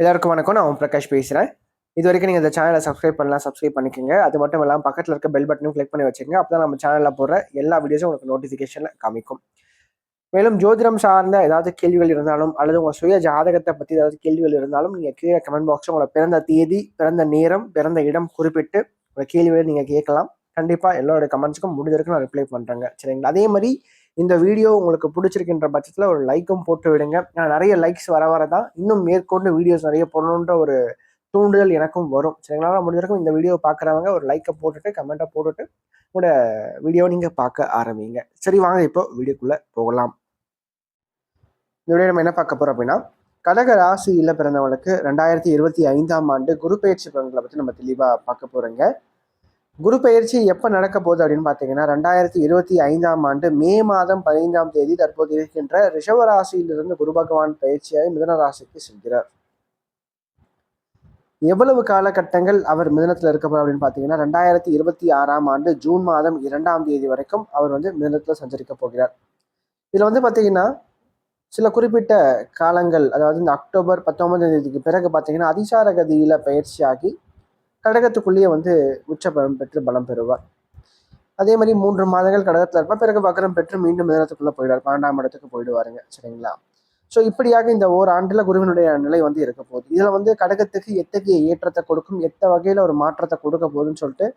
எல்லாருக்கும் வணக்கம். நான் பிரகாஷ் பேசுகிறேன். இது வரைக்கும் நீங்கள் இந்த சேனலை சப்ஸ்கிரைப் பண்ணலாம், சப்ஸ்கிரைப் பண்ணிக்கோங்க. அது மட்டும் இல்லாமல் பக்கத்தில் இருக்க பெல் பட்டனும் கிளிக் பண்ணி வச்சுக்கோங்க. அப்போ தான் நம்ம சேனலில் போடுற எல்லா வீடியோஸும் உங்களுக்கு நோட்டிஃபிகேஷனில் காமிக்கும். மேலும் ஜோதிடம் சார்ந்த ஏதாவது கேள்விகள் இருந்தாலும் அல்லது உங்கள் சுய ஜாதகத்தை பற்றி ஏதாவது கேள்விகள் இருந்தாலும் நீங்கள் கீழே கமெண்ட் பாக்ஸில் உங்களோட பிறந்த தேதி, பிறந்த நேரம், பிறந்த இடம் குறிப்பிட்டு உங்கள் கேள்விகளை நீங்கள் கேட்கலாம். கண்டிப்பாக எல்லோருடைய கமெண்ட்ஸுக்கும் முடிஞ்ச வரைக்கும் நான் ரிப்ளை பண்ணுறேங்க. சரிங்களா? அதே மாதிரி இந்த வீடியோ உங்களுக்கு பிடிச்சிருக்கின்ற பட்சத்தில் ஒரு லைக்கும் போட்டு விடுங்க. நிறைய லைக்ஸ் வர தான் இன்னும் மேற்கொண்டு வீடியோஸ் நிறைய போடணுன்ற ஒரு தூண்டுதல் எனக்கும் வரும். சரிங்களா? முடிஞ்சிருக்கும் இந்த வீடியோ பார்க்குறவங்க ஒரு லைக்கை போட்டுட்டு கமெண்ட்டை போட்டுட்டு உங்களோட வீடியோ நீங்கள் பார்க்க ஆரம்பிங்க. சரி, வாங்க இப்போ வீடியோக்குள்ளே போகலாம். இந்த வீடியோ நம்ம என்ன பார்க்க போகிறோம் அப்படின்னா, கடக ராசியில் பிறந்தவங்களுக்கு 2025ஆம் ஆண்டு குரு பயிற்சி பலன்களை பற்றி நம்ம தெளிவாக பார்க்க போகிறோங்க. குரு பயிற்சி எப்போ நடக்க போகுது அப்படின்னு பார்த்தீங்கன்னா, 2025ஆம் ஆண்டு மே மாதம் 15ஆம் தேதி தற்போது இருக்கின்ற ரிஷப ராசியிலிருந்து குரு பகவான் பயிற்சியாகி மிதுன ராசிக்கு செல்கிறார். எவ்வளவு காலகட்டங்கள் அவர் மிதுனத்தில் இருக்க போறார் அப்படின்னு பார்த்தீங்கன்னா, 2026ஆம் ஆண்டு ஜூன் மாதம் 2ஆம் தேதி வரைக்கும் அவர் மிதுனத்தில் சஞ்சரிக்க போகிறார். இதில் பார்த்தீங்கன்னா சில குறிப்பிட்ட காலங்கள், அதாவது இந்த அக்டோபர் 19ஆம் தேதிக்கு பிறகு பார்த்தீங்கன்னா அதிசார கதியில பயிற்சியாகி கடகத்துக்குள்ளேயே உச்ச பலம் பெற்று பலம் பெறுவார். அதே மாதிரி 3 மாதங்கள் கடகத்தில் இருப்பார். பிறகு வக்ரம் பெற்று மீண்டும் மிதுனத்துக்குள்ள போயிடுவார், 12ஆம் இடத்துக்கு போயிடுவாருங்க. சரிங்களா? ஸோ இப்படியாக இந்த ஓராண்டுல குருவினுடைய நிலை இருக்க போகுது. இதுல கடகத்துக்கு எத்தகைய ஏற்றத்தை கொடுக்கும், எத்த வகையில ஒரு மாற்றத்தை கொடுக்க போகுதுன்னு சொல்லிட்டு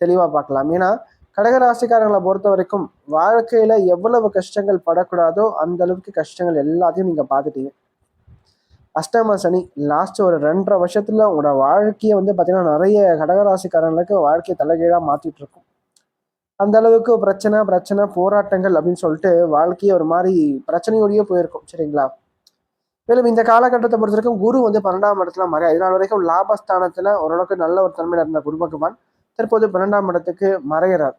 தெளிவா பார்க்கலாம். ஏன்னா கடகராசிக்காரங்களை பொறுத்த வரைக்கும் வாழ்க்கையில எவ்வளவு கஷ்டங்கள் படக்கூடாதோ அந்த அளவுக்கு கஷ்டங்கள் எல்லாத்தையும் நீங்க பார்த்துட்டீங்க. அஷ்டம சனி லாஸ்ட் ஒரு 2.5 வருஷத்துல உங்களோட வாழ்க்கையை பார்த்தீங்கன்னா நிறைய கடகராசிக்காரங்களுக்கு வாழ்க்கையை தலைகீழா மாத்திட்டு இருக்கும். அந்த அளவுக்கு பிரச்சனை போராட்டங்கள் அப்படின்னு சொல்லிட்டு வாழ்க்கையை ஒரு மாதிரி பிரச்சனையோடயே போயிருக்கும். சரிங்களா? மேலும் இந்த காலகட்டத்தை பொறுத்த வரைக்கும் குரு 12ஆம் இடத்துல மறைய, இதனால் வரைக்கும் லாபஸ்தானத்துல ஓரளவுக்கு நல்ல ஒரு தன்மையில இருந்த குரு பகவான் தற்போது 12ஆம் இடத்துக்கு மறையிறார்.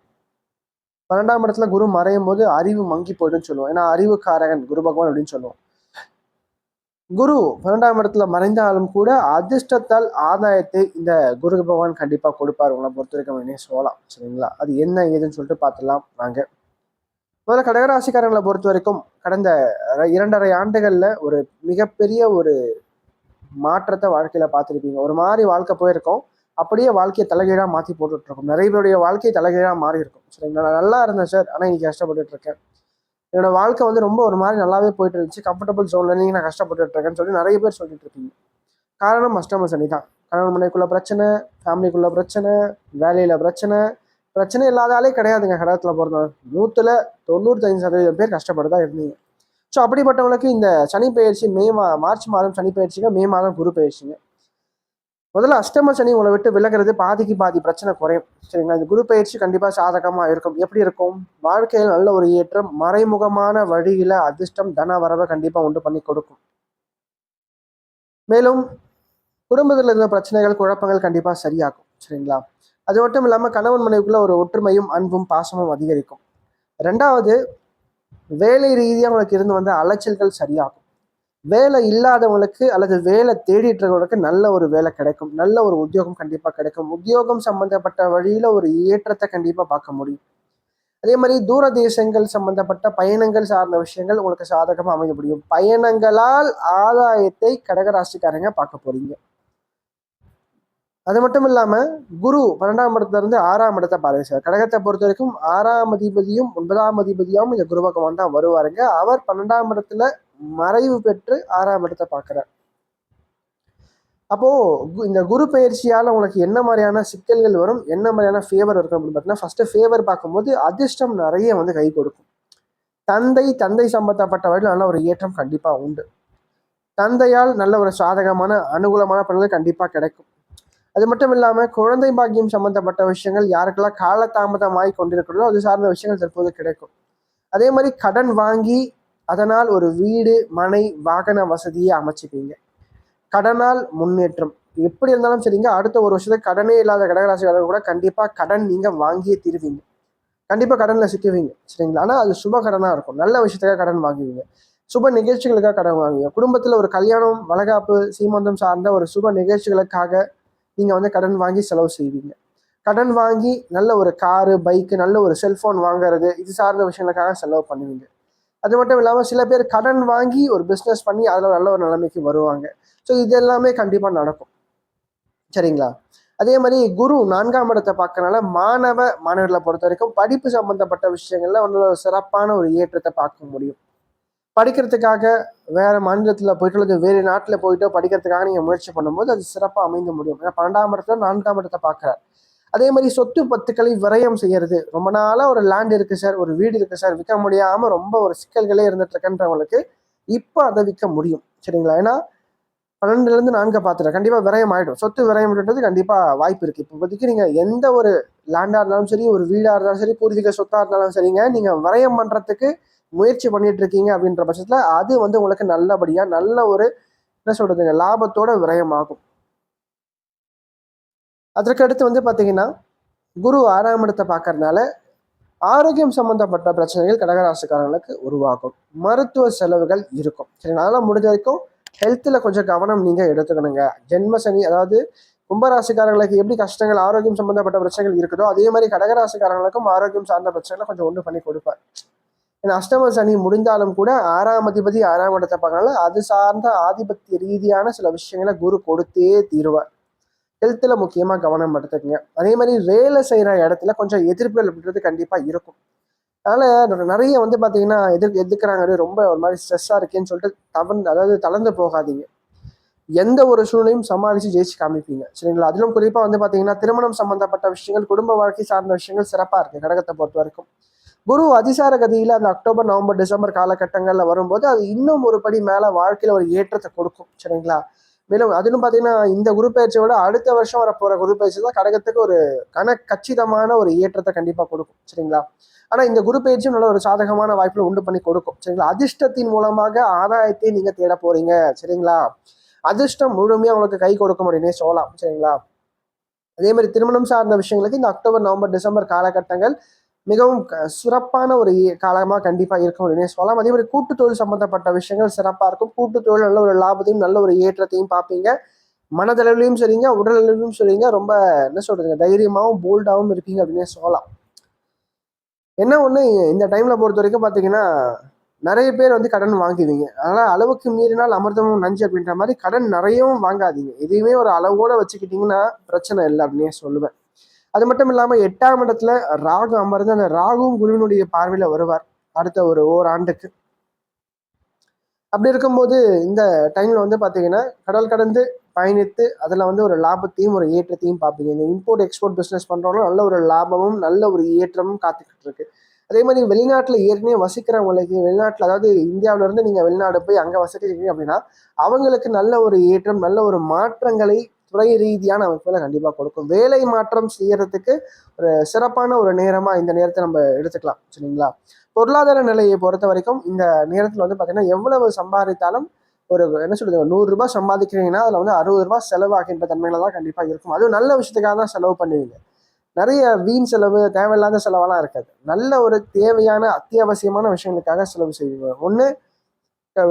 12ஆம் இடத்துல குரு மறையும் போது அறிவு மங்கி போயிடுன்னு சொல்லுவோம். ஏன்னா அறிவுக்காரகன் குரு பகவான் அப்படின்னு சொல்லுவோம். குரு 12ஆம் இடத்துல மறைந்தாலும் கூட அதிர்ஷ்டத்தால் ஆதாயத்தை இந்த குரு பகவான் கண்டிப்பா கொடுப்பார். உங்களை பொறுத்த வரைக்கும் சொல்லலாம். சரிங்களா? அது என்ன ஏதுன்னு சொல்லிட்டு பார்த்துலாம் வாங்க. முதல்ல கடகராசிக்காரங்களை பொறுத்த வரைக்கும் கடந்த 2.5 ஆண்டுகள்ல ஒரு மிகப்பெரிய ஒரு மாற்றத்தை வாழ்க்கையில பார்த்துருப்பீங்க. ஒரு மாதிரி வாழ்க்கை போயிருக்கோம், அப்படியே வாழ்க்கையை தலைகீழா மாற்றி போட்டுட்டு இருக்கோம். நிறைய பேருடைய வாழ்க்கை தலைகீழா மாறி இருக்கும். சரிங்களா? நான் நல்லா இருந்தேன் சார், ஆனால் இன்னைக்கு கஷ்டப்பட்டுட்டு இருக்கேன். என்னோட வாழ்க்கை ரொம்ப ஒரு மாதிரி நல்லாவே போயிட்டு இருந்துச்சு, கம்ஃபர்டபுள் ஜோன்ல நீங்க நான் கஷ்டப்பட்டுட்டு இருக்கேன்னு சொல்லி நிறைய பேர் சொல்லிட்டு இருக்கீங்க. காரணம் அஷ்டம சனி தான். கணவன் மனைக்குள்ள பிரச்சனை, ஃபேமிலிக்குள்ள பிரச்சனை, வேலையில பிரச்சனை இல்லாதாலே கிடையாதுங்க. கடகத்துல பொறுத்தவரை 95% பேர் கஷ்டப்பட்டுதான் இருந்தீங்க. ஸோ அப்படிப்பட்டவங்களுக்கு இந்த சனி பயிற்சி மார்ச் மாதம் சனி பயிற்சிங்க, மே மாதம் குரு பயிற்சிங்க. முதல்ல அஷ்டம சனி உங்களை விட்டு விலகிறது பாதிக்கு பாதி பிரச்சனை குறையும். சரிங்களா? இந்த குரு பயிற்சி கண்டிப்பா சாதகமா இருக்கும். எப்படி இருக்கும்? வாழ்க்கையில் நல்ல ஒரு ஏற்றம், மறைமுகமான வழியில அதிர்ஷ்டம், தன வரவை கண்டிப்பா உண்டு பண்ணி கொடுக்கும். மேலும் குடும்பத்தில் இருந்த பிரச்சனைகள், குழப்பங்கள் கண்டிப்பா சரியாகும். சரிங்களா? அது மட்டும் இல்லாம கணவன் மனைவிக்குள்ள ஒரு ஒற்றுமையும் அன்பும் பாசமும் அதிகரிக்கும். 2வது, வேலை ரீதியாக உங்களுக்கு இருந்து அலைச்சல்கள் சரியாகும். வேலை இல்லாதவங்களுக்கு அல்லது வேலை தேடிட்டு இருக்கிறவங்களுக்கு நல்ல ஒரு வேலை கிடைக்கும், நல்ல ஒரு உத்தியோகம் கண்டிப்பா கிடைக்கும். உத்தியோகம் சம்பந்தப்பட்ட வழியில ஒரு ஏற்றத்தை கண்டிப்பா பார்க்க முடியும். அதே மாதிரி தூர தேசங்கள் சம்பந்தப்பட்ட பயணங்கள் சார்ந்த விஷயங்கள் உங்களுக்கு சாதகமா அமைய முடியும். பயணங்களால் ஆதாயத்தை கடகராசிக்காரங்க பார்க்க போறீங்க. அது மட்டும் இல்லாம குரு 12ஆம் இடத்துல இருந்து 6ஆம் இடத்தை பாருங்க சார். கடகத்தை பொறுத்த வரைக்கும் 6ஆம் அதிபதியும் 9ஆம் அதிபதியும் இந்த குரு பகவான் தான் வருவாருங்க. அவர் 12ஆம் இடத்துல மறைவு பெற்று 6ஆம் இடத்தை பார்க்கிறார். அப்போ இந்த குரு பயிற்சியால உங்களுக்கு என்ன மாதிரியான சிக்கல்கள் வரும், என்ன மாதிரியான ஃபேவர் இருக்கும் அப்படின்னு பார்த்தீங்கன்னா, ஃபர்ஸ்ட் ஃபேவர் பார்க்கும்போது அதிர்ஷ்டம் நிறைய கை கொடுக்கும். தந்தை சம்பந்தப்பட்ட வழியில் நல்ல ஒரு ஏற்றம் கண்டிப்பா உண்டு. தந்தையால் நல்ல ஒரு சாதகமான அனுகூலமான பலன்கள் கண்டிப்பா கிடைக்கும். அது மட்டும் இல்லாம குழந்தை பாக்கியம் சம்பந்தப்பட்ட விஷயங்கள் யாருக்கெல்லாம் காலதாமதமாகி கொண்டிருக்கிறதோ அது சார்ந்த விஷயங்கள் தற்போது கிடைக்கும். அதே மாதிரி கடன் வாங்கி அதனால் ஒரு வீடு, மனை, வாகன வசதியை அமைச்சுப்பீங்க. கடனால் முன்னேற்றம் எப்படி இருந்தாலும் சரிங்க. அடுத்த ஒரு வருஷத்துக்கு கடனே இல்லாத கடகராசிக்காரர்கள் கூட கண்டிப்பா கடன் நீங்க வாங்கியே தீருவீங்க. கண்டிப்பா கடன்ல சிக்குவீங்க. சரிங்களா? ஆனா அது சுப கடனா இருக்கும். நல்ல விஷயத்துக்காக கடன் வாங்குவீங்க, சுப நிகழ்ச்சிகளுக்காக கடன் வாங்குவீங்க. குடும்பத்துல ஒரு கல்யாணம், வளகாப்பு, சீமந்தம் சார்ந்த ஒரு சுப நிகழ்ச்சிகளுக்காக நீங்க கடன் வாங்கி செலவு செய்வீங்க. கடன் வாங்கி நல்ல ஒரு காரு, பைக்கு, நல்ல ஒரு செல்போன் வாங்குறது, இது சார்ந்த விஷயங்களுக்காக செலவு பண்ணுவீங்க. அது மட்டும் இல்லாமல் சில பேர் கடன் வாங்கி ஒரு பிஸ்னஸ் பண்ணி அதில் நல்ல ஒரு நிலைமைக்கு வருவாங்க. ஸோ இது எல்லாமே கண்டிப்பாக நடக்கும். சரிங்களா? அதே மாதிரி குரு 4ஆம் இடத்தை பார்க்கறனால மாணவர்களை பொறுத்த வரைக்கும் படிப்பு சம்பந்தப்பட்ட விஷயங்கள்ல வந்து ஒரு சிறப்பான ஒரு ஏற்றத்தை பார்க்க முடியும். படிக்கிறதுக்காக வேற மாநிலத்தில் போயிட்டு அல்லது வேறு நாட்டில் போயிட்டோ படிக்கிறதுக்காக நீங்கள் முயற்சி பண்ணும்போது அது சிறப்பாக அமைந்து முடியும். ஏன்னா 12ஆம் இடத்துல 4ஆம் இடத்தை பார்க்குறார். அதே மாதிரி சொத்து பத்துக்களை விரயம் செய்யறது. ரொம்ப நாளாக ஒரு லேண்ட் இருக்கு சார், ஒரு வீடு இருக்கு சார், விற்க முடியாமல் ரொம்ப ஒரு சிக்கல்களே இருந்துட்டு இருக்கன்றவங்களுக்கு இப்போ அதை விற்க முடியும். சரிங்களா? ஏன்னா 12லேருந்து 4 பார்த்துட்டேன். கண்டிப்பாக விரயம் ஆகிடும். சொத்து விரயம்ன்றது கண்டிப்பாக வாய்ப்பு இருக்குது. இப்போதைக்கு நீங்கள் எந்த ஒரு லேண்டாக இருந்தாலும் சரி, ஒரு வீடாக இருந்தாலும் சரி, பூர்வீக சொத்தாக இருந்தாலும் சரிங்க, நீங்கள் விரயம் பண்ணுறதுக்கு முயற்சி பண்ணிட்டு இருக்கீங்க அப்படின்ற பட்சத்தில் அது வந்து உங்களுக்கு நல்லபடியாக நல்ல ஒரு என்ன சொல்றதுங்க லாபத்தோட விரயமாகும். அதற்கு அடுத்து வந்து பார்த்தீங்கன்னா குரு 6ஆம் இடத்தை பார்க்கறதுனால ஆரோக்கியம் சம்பந்தப்பட்ட பிரச்சனைகள் கடகராசிக்காரங்களுக்கு உருவாகும். மருத்துவ செலவுகள் இருக்கும். சரி, அதெல்லாம் முடிஞ்ச வரைக்கும் ஹெல்த்தில் கொஞ்சம் கவனம் நீங்கள் எடுத்துக்கணுங்க. ஜென்ம சனி, அதாவது கும்பராசிக்காரங்களுக்கு எப்படி கஷ்டங்கள் ஆரோக்கியம் சம்பந்தப்பட்ட பிரச்சனைகள் இருக்குதோ அதே மாதிரி கடகராசிக்காரங்களுக்கும் ஆரோக்கியம் சார்ந்த பிரச்சனைகளை கொஞ்சம் ஒன்று பண்ணி கொடுப்பார். ஏன்னா அஷ்டம சனி முடிந்தாலும் கூட 6ஆம் அதிபதி 6ஆம் இடத்தை பார்க்கறனால அது சார்ந்த ஆதிபத்திய ரீதியான சில விஷயங்களை குரு கொடுத்தே தீருவார். ஹெல்த்தில் முக்கியமாக கவனம் எடுத்துக்கங்க. அதே மாதிரி வேலை செய்கிற இடத்துல கொஞ்சம் எதிர்ப்புகள் அப்படின்றது கண்டிப்பாக இருக்கும். அதனால் நிறைய வந்து பார்த்தீங்கன்னா எதிர்க்கிறாங்க, ரொம்ப ஒரு மாதிரி ஸ்ட்ரெஸ்ஸாக இருக்கேன்னு சொல்லிட்டு தளர்ந்து போகாதீங்க. எந்த ஒரு சூழ்நிலையும் சமாளித்து ஜெயிச்சு காமிப்பீங்க. சரிங்களா? அதிலும் குறிப்பாக வந்து பார்த்தீங்கன்னா திருமணம் சம்பந்தப்பட்ட விஷயங்கள், குடும்ப வாழ்க்கை சார்ந்த விஷயங்கள் சிறப்பாக இருக்குது கடகத்தை பொறுத்த வரைக்கும். குரு அதிசார கதியில் அந்த அக்டோபர், நவம்பர், டிசம்பர் காலகட்டங்களில் வரும்போது அது இன்னும் ஒரு படி மேலே வாழ்க்கையில் ஒரு ஏற்றத்தை கொடுக்கும். சரிங்களா? மேலும் அதிலும் பார்த்தீங்கன்னா இந்த குரு பயிற்சியோட அடுத்த வருஷம் வரப்போகிற குரு பயிற்சி தான் கடகத்துக்கு ஒரு கச்சிதமான ஒரு ஏற்றத்தை கண்டிப்பாக கொடுக்கும். சரிங்களா? ஆனால் இந்த குரு பயிற்சியும் நல்ல ஒரு சாதகமான வாய்ப்புல உண்டு பண்ணி கொடுக்கும். சரிங்களா? அதிர்ஷ்டத்தின் மூலமாக ஆதாயத்தை நீங்கள் தேட போறீங்க. சரிங்களா? அதிர்ஷ்டம் முழுமையாக உங்களுக்கு கை கொடுக்க முடியும்னே சொல்லலாம். சரிங்களா? அதே மாதிரி திருமணம் சார்ந்த விஷயங்களுக்கு இந்த அக்டோபர், நவம்பர், டிசம்பர் காலகட்டங்கள் மிகவும் சிறப்பான ஒரு காலமாக கண்டிப்பாக இருக்கும் அப்படின்னு சொல்லலாம். அதே மாதிரி கூட்டு தொழில் சம்பந்தப்பட்ட விஷயங்கள் சிறப்பாக இருக்கும். கூட்டு தொழில் நல்ல ஒரு லாபத்தையும் நல்ல ஒரு ஏற்றத்தையும் பார்ப்பீங்க. மனதளவிலையும் சரிங்க, உடல் அளவிலும் சரிங்க, ரொம்ப என்ன சொல்றதுங்க தைரியமாகவும் போல்டாகவும் இருப்பீங்க அப்படின்னே சொல்லலாம். என்ன ஒன்று, இந்த டைமில் பொறுத்த வரைக்கும் பார்த்தீங்கன்னா நிறைய பேர் வந்து கடன் வாங்குவீங்க. அதனால் அளவுக்கு மீறினால் அமிர்தமும் நஞ்சு அப்படின்ற மாதிரி கடன் நிறையவும் வாங்காதீங்க. எதையுமே ஒரு அளவோட வச்சுக்கிட்டிங்கன்னா பிரச்சனை இல்லை அப்படின்னே சொல்லுவேன். அது மட்டும் இல்லாமல் 8ஆம் இடத்துல ராகு அமர்ந்து அந்த ராகுவும் குருவினுடைய பார்வையில் வருவார் அடுத்த ஒரு ஓராண்டுக்கு. அப்படி இருக்கும்போது இந்த டைமில் வந்து பார்த்தீங்கன்னா கடல் கடந்து பயணித்து அதில் வந்து ஒரு லாபத்தையும் ஒரு ஏற்றத்தையும் பார்ப்பீங்க. இந்த இம்போர்ட் எக்ஸ்போர்ட் பிஸ்னஸ் பண்ணுறவங்களும் நல்ல ஒரு லாபமும் நல்ல ஒரு ஏற்றமும் காத்துக்கிட்டு இருக்கு. அதே மாதிரி வெளிநாட்டில் ஏற்கனவே வசிக்கிறவங்களுக்கு, வெளிநாட்டில் அதாவது இந்தியாவிலேருந்து நீங்கள் வெளிநாடு போய் அங்கே வசிக்கிறீங்க அப்படின்னா அவங்களுக்கு நல்ல ஒரு ஏற்றம், நல்ல ஒரு மாற்றங்களை துறை ரீதியான அமைப்புகளை கண்டிப்பாக கொடுக்கும். வேலை மாற்றம் செய்யறதுக்கு ஒரு சிறப்பான ஒரு நேரமாக இந்த நேரத்தை நம்ம எடுத்துக்கலாம். சரிங்களா? பொருளாதார நிலையை பொறுத்த வரைக்கும் இந்த நேரத்தில் வந்து பார்த்தீங்கன்னா எவ்வளவு சம்பாதித்தாலும் ஒரு என்ன சொல்றது, 100 ரூபாய் சம்பாதிக்கிறீங்கன்னா அதில் வந்து 60 ரூபாய் செலவாகின்ற தன்மையில தான் கண்டிப்பாக இருக்கும். அதுவும் நல்ல விஷயத்துக்காக தான் செலவு பண்ணுவீங்க. நிறைய வீண் செலவு, தேவையில்லாத செலவெல்லாம் இருக்காது. நல்ல ஒரு தேவையான அத்தியாவசியமான விஷயங்களுக்காக செலவு செய்வீங்க. ஒன்று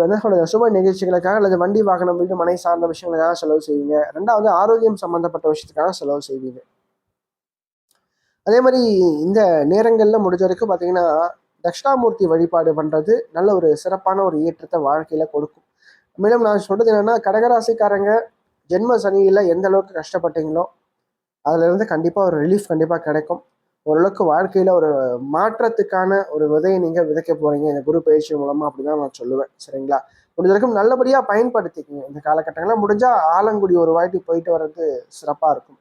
என்ன சொல்றது, சுப நிகழ்ச்சிகளுக்காக அல்லது வண்டி வாகனம், வீடு மனை சார்ந்த விஷயங்களுக்காக செலவு செய்வீங்க. 2வது ஆரோக்கியம் சம்பந்தப்பட்ட விஷயத்துக்காக செலவு செய்வீங்க. அதே மாதிரி இந்த நேரங்கள்ல முடிஞ்ச வரைக்கும் பார்த்தீங்கன்னா தட்சிணாமூர்த்தி வழிபாடு பண்றது நல்ல ஒரு சிறப்பான ஒரு ஏற்றத்தை வாழ்க்கையில கொடுக்கும். மேலும் நான் சொல்றது என்னன்னா, கடகராசிக்காரங்க ஜென்ம சனியில எந்த அளவுக்கு கஷ்டப்பட்டீங்களோ அதுல இருந்து கண்டிப்பா ஒரு ரிலீஃப் கண்டிப்பா கிடைக்கும். ஓரளவுக்கு வாழ்க்கையில ஒரு மாற்றத்துக்கான ஒரு விதையை நீங்க விதைக்க போறீங்க இந்த குரு பயிற்சி மூலமா அப்படிதான் நான் சொல்லுவேன். சரிங்களா? முடிஞ்ச வரைக்கும் நல்லபடியா பயன்படுத்திக்கங்க இந்த காலகட்டங்கள்ல. முடிஞ்சா ஆலங்குடி ஒரு வாட்டி போயிட்டு வர்றது சிறப்பா இருக்கும்.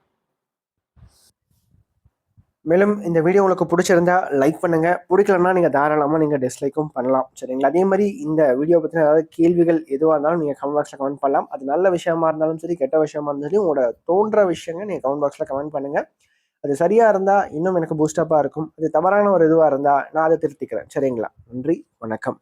மேலும் இந்த வீடியோ உங்களுக்கு பிடிச்சிருந்தா லைக் பண்ணுங்க, பிடிக்கலன்னா நீங்க தாராளமா நீங்க டிஸ்லைக்கும் பண்ணலாம். சரிங்களா? அதே மாதிரி இந்த வீடியோ பத்தின ஏதாவது கேள்விகள் எதுவாக இருந்தாலும் நீங்க கமெண்ட் பாக்ஸ்ல கமெண்ட் பண்ணலாம். அது நல்ல விஷயமா இருந்தாலும் சரி, கெட்ட விஷயமா இருந்தாலும் சரி, உங்களோட தோன்ற விஷயங்கள் நீங்க கமெண்ட் பாக்ஸ்ல கமெண்ட் பண்ணுங்க. அது சரியா இருந்தா இன்னும் எனக்கு பூஸ்டப்பா இருக்கும். அது தவறான ஒரு இதுவா இருந்தா நான் அதை திருத்திக்கிறேன். சரிங்களா? நன்றி, வணக்கம்.